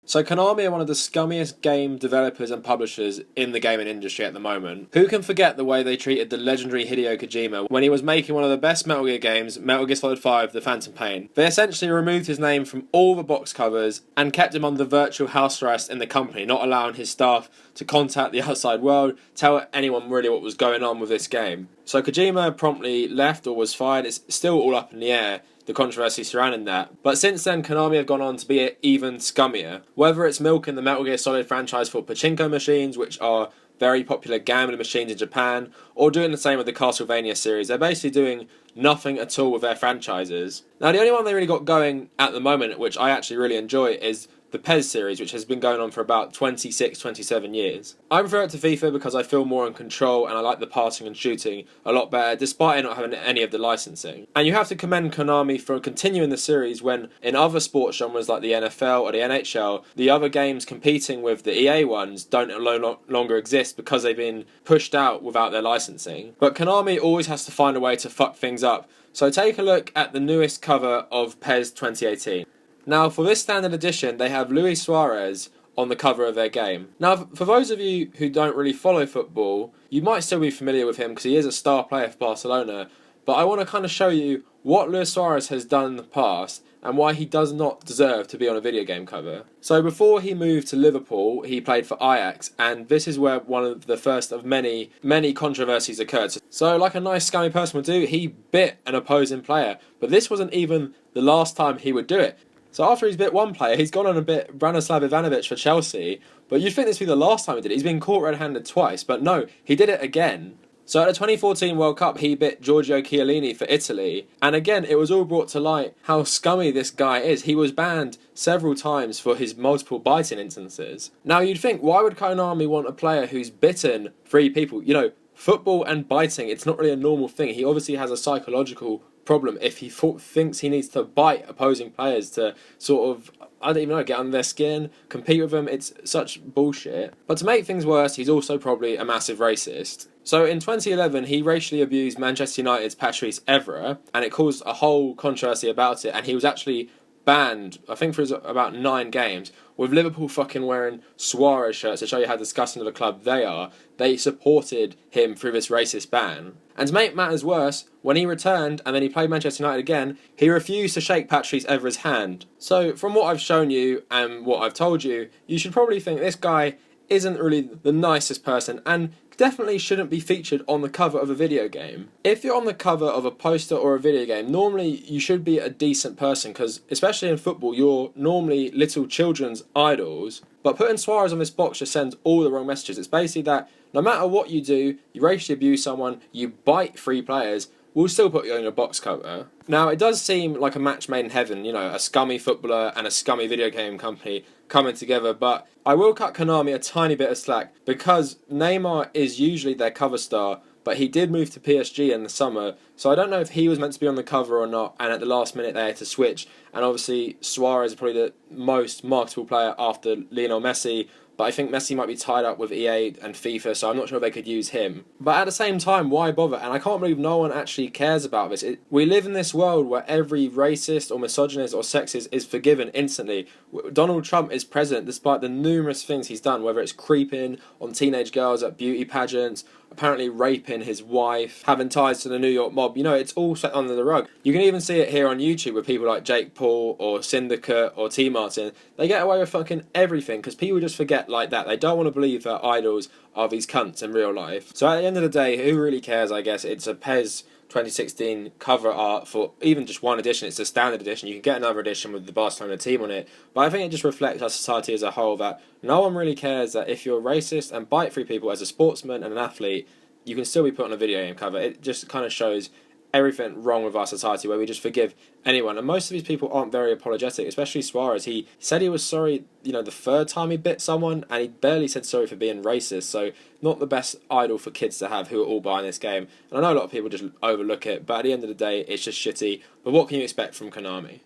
So Konami are one of the scummiest game developers and publishers in the gaming industry at the moment. Who can forget the way they treated the legendary Hideo Kojima when he was making one of the best Metal Gear games, Metal Gear Solid 5: The Phantom Pain? They essentially removed his name from all the box covers and kept him under virtual house arrest in the company, not allowing his staff to contact the outside world, tell anyone really what was going on with this game. So Kojima promptly left or was fired. It's still all up in the air, the controversy surrounding that. But since then, Konami have gone on to be even scummier. Whether it's milking the Metal Gear Solid franchise for pachinko machines, which are very popular gambling machines in Japan, or doing the same with the Castlevania series, they're basically doing nothing at all with their franchises. Now, the only one they really got going at the moment, which I actually really enjoy, is the PES series, which has been going on for about 26, 27 years. I prefer it to FIFA because I feel more in control and I like the passing and shooting a lot better, despite it not having any of the licensing. And you have to commend Konami for continuing the series when in other sports genres like the NFL or the NHL, the other games competing with the EA ones don't no longer exist because they've been pushed out without their licensing. But Konami always has to find a way to fuck things up. So take a look at the newest cover of PES 2018. Now, for this standard edition, they have Luis Suarez on the cover of their game. Now, for those of you who don't really follow football, you might still be familiar with him because he is a star player for Barcelona, but I want to kind of show you what Luis Suarez has done in the past and why he does not deserve to be on a video game cover. So before he moved to Liverpool, he played for Ajax, and this is where one of the first of many controversies occurred. So like a nice scummy person would do, he bit an opposing player, but this wasn't even the last time he would do it. So after he's bit one player, he's gone on a bit Branislav Ivanovic for Chelsea, but you'd think this would be the last time he did it. He's been caught red-handed twice, but no, he did it again. So at the 2014 World Cup, he bit Giorgio Chiellini for Italy, and again, it was all brought to light how scummy this guy is. He was banned several times for his multiple biting instances. Now you'd think, why would Konami want a player who's bitten 3 people? You know, football and biting, it's not really a normal thing. He obviously has a psychological problem if he thinks he needs to bite opposing players to sort of, I don't even know, get under their skin, compete with them. It's such bullshit. But to make things worse, he's also probably a massive racist. So in 2011, he racially abused Manchester United's Patrice Evra, and it caused a whole controversy about it, and he was actually banned, I think for about 9 games, with Liverpool fucking wearing Suarez shirts to show you how disgusting of a club they are. They supported him through this racist ban. And to make matters worse, when he returned and then he played Manchester United again, he refused to shake Patrice Evra's hand. So from what I've shown you and what I've told you, you should probably think this guy isn't really the nicest person and definitely shouldn't be featured on the cover of a video game. If you're on the cover of a poster or a video game, normally you should be a decent person because, especially in football, you're normally little children's idols. But putting Suarez on this box just sends all the wrong messages. It's basically that no matter what you do, you racially abuse someone, you bite 3 players, we'll still put you on your box cover. Now, it does seem like a match made in heaven, you know, a scummy footballer and a scummy video game company coming together, but I will cut Konami a tiny bit of slack because Neymar is usually their cover star, but he did move to PSG in the summer, so I don't know if he was meant to be on the cover or not, and at the last minute they had to switch, and obviously Suarez is probably the most marketable player after Lionel Messi, but I think Messi might be tied up with EA and FIFA, so I'm not sure if they could use him. But at the same time, why bother? And I can't believe no one actually cares about this. We live in this world where every racist or misogynist or sexist is forgiven instantly. Donald Trump is president despite the numerous things he's done, whether it's creeping on teenage girls at beauty pageants, apparently raping his wife, having ties to the New York mob. You know, it's all set under the rug. You can even see it here on YouTube with people like Jake Paul or Syndicate or T. Martin. They get away with fucking everything because people just forget like that. They don't want to believe their idols are these cunts in real life. So at the end of the day, who really cares, I guess? It's a PES 2016 cover art for even just one edition. It's a standard edition. You can get another edition with the Barcelona team on it, but I think it just reflects our society as a whole that no one really cares that if you're racist and bite 3 people as a sportsman and an athlete, you can still be put on a video game cover. It just kind of shows everything wrong with our society where we just forgive anyone, and most of these people aren't very apologetic, especially Suarez. He said he was sorry, you know, the 3rd time he bit someone, and he barely said sorry for being racist, so not the best idol for kids to have who are all buying this game. And I know a lot of people just overlook it, but at the end of the day, it's just shitty. But what can you expect from Konami?